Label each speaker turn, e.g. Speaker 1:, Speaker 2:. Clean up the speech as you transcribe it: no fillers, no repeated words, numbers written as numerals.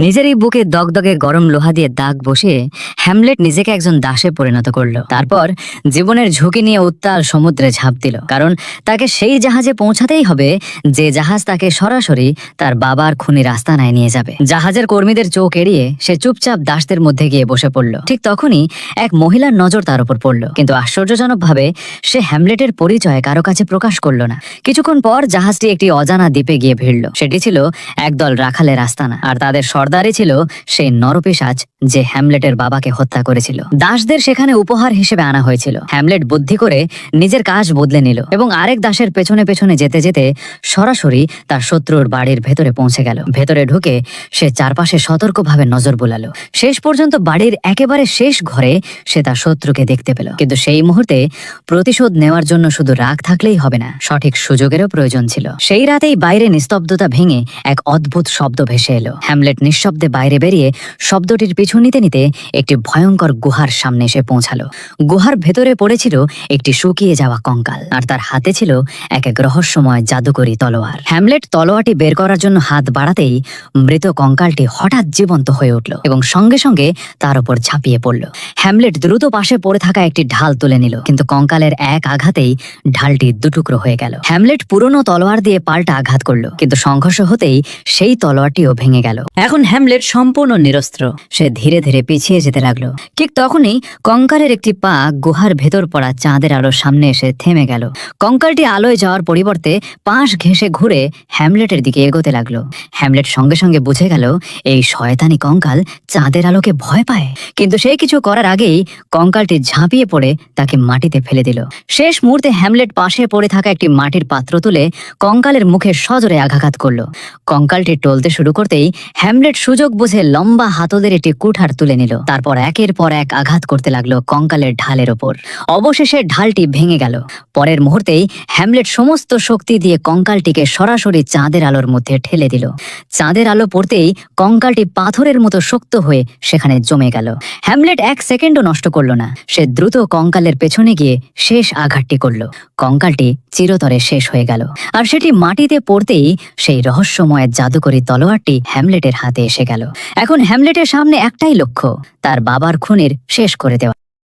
Speaker 1: নিজেরই বুকে দগদগে গরম লোহা দিয়ে দাগ বসিয়ে হ্যামলেট নিজেকে একজন দাসে পরিণত করলো। তারপর জীবনের ঝুঁকি নিয়ে উত্তাল সমুদ্রে ঝাঁপ দিল, কারণ তাকে সেই জাহাজে পৌঁছাতেই হবে যে জাহাজ তাকে সরাসরি তার বাবার খুনির আস্তানায় নিয়ে যাবে। জাহাজের কর্মীদের চোখ এড়িয়ে সে চুপচাপ দাসদের মধ্যে গিয়ে বসে পড়ল। ঠিক তখনই এক মহিলার নজর তার উপর পড়ল, কিন্তু আশ্চর্যজনকভাবে সে হ্যামলেটের পরিচয় কারো কাছে প্রকাশ করল না। কিছুক্ষণ পর জাহাজটি একটি অজানা দ্বীপে গিয়ে ভিড়ল। সেটি ছিল একদল রাখালের আস্তানা, আর তাদের সর্দারই ছিল সেই নরপিশাচ যে হ্যামলেটের বাবাকে হত্যা করেছিল। দাসদের সেখানে উপহার হিসেবে আনা হয়েছিল। হ্যামলেট বুদ্ধি করে নিজের কাজ বদলে নিল এবং আরেক দাসের পেছনে পেছনে যেতে যেতে সরাসরি তার শত্রুর বাড়ির ভেতরে পৌঁছে গেল। ভেতরে ঢুকে সে চারপাশে সতর্কভাবে নজর বুলালো। শেষ পর্যন্ত বাড়ির একেবারে শেষ ঘরে সে তার শত্রুকে দেখতে পেল। কিন্তু সেই মুহূর্তে প্রতিশোধ নেওয়ার জন্য শুধু রাগ থাকলেই হবে না, সঠিক সুযোগেরও প্রয়োজন ছিল। সেই রাতেই বাইরে নিস্তব্ধতা ভেঙে এক অদ্ভুত শব্দ ভেসে এলো। হ্যামলেট নিঃশব্দে বাইরে বেরিয়ে শব্দটির পিছু নিতে নিতে একটি ভয়ঙ্কর গুহার সামনে এসে পৌঁছালো। গুহার ভেতরে পড়েছিল একটি শুকিয়ে যাওয়া কঙ্কাল, আর তার হাতে ছিল এক এক রহস্যময় জাদুকরী তলোয়ার। হ্যামলেট তলোয়ারটি বের করার জন্য হাত বাড়াতেই মৃত কঙ্কালটি হঠাৎ জীবন্ত হয়ে উঠল এবং সঙ্গে সঙ্গে তার উপর ঝাঁপিয়ে পড়ল। হ্যামলেট দ্রুত পাশে পড়ে থাকা একটি ঢাল তুলে নিল, কিন্তু কঙ্কালের এক আঘাতেই ঢালটি দুটুকরো হয়ে গেল। হ্যামলেট পুরনো তলোয়ার দিয়ে পাল্টা আঘাত করলো, কিন্তু সংঘর্ষ হতেই সেই তলোয়ারটিও ভেঙে গেল। এখন হ্যামলেট সম্পূর্ণ নিরস্ত্র। সে ধীরে ধীরে পিছিয়ে যেতে লাগলো। ঠিক তখনই কঙ্কালের একটি পা গুহার ভেতর পড়া চাঁদের আলোর সামনে এসে থেমে গেল। কঙ্কালটি আলোয় যাওয়ার পরিবর্তে পাশ ঘেঁষে ঘুরে হ্যামলেটের দিকে এগোতে লাগলো। হ্যামলেট সঙ্গে সঙ্গে বুঝে গেল এই শয়তানি কঙ্কাল চাঁদের আলোকে ভয় পায়। কিন্তু সে কিছু করার আগেই কঙ্কালটি ঝাঁপিয়ে পড়ে তাকে মাটিতে ফেলে দিল। শেষ মুহূর্তে হ্যামলেট পাশে পড়ে থাকা একটি মাটির পাত্র তুলে কঙ্কালের মুখে সজোরে আঘাত করল। কঙ্কালটি টলতে শুরু করতেই হ্যামলেট সুযোগ বুঝে লম্বা হাতলের একটি কুঠার তুলে নিল। তারপর একের পর এক আঘাত করতে লাগলো কঙ্কালের ঢালের ওপর। অবশেষে ঢালটি ভেঙে গেল। পরের মুহূর্তেই হ্যামলেট সমস্ত শক্তি দিয়ে কঙ্কালটিকে সরাসরি চাঁদের আলোর মধ্যে ঠেলে দিল। চাঁদের আলো পড়তেই কঙ্কালটি পাথরের মতো শক্ত হয়ে সেখানে জমে গেল। হ্যামলেট এক সেকেন্ডও নষ্ট করল না। সে দ্রুত কঙ্কালের পেছনে গিয়ে শেষ আঘাতটি করল। কঙ্কালটি চিরতরে শেষ হয়ে গেল, আর সেটি মাটিতে পড়তেই সেই রহস্যময় জাদুকরী তলোয়ারটি হ্যামলেটের হাতে এসে গেল। এখন হ্যামলেটের সামনে একটাই লক্ষ্য, তার বাবার খুনের শেষ করে দেওয়া।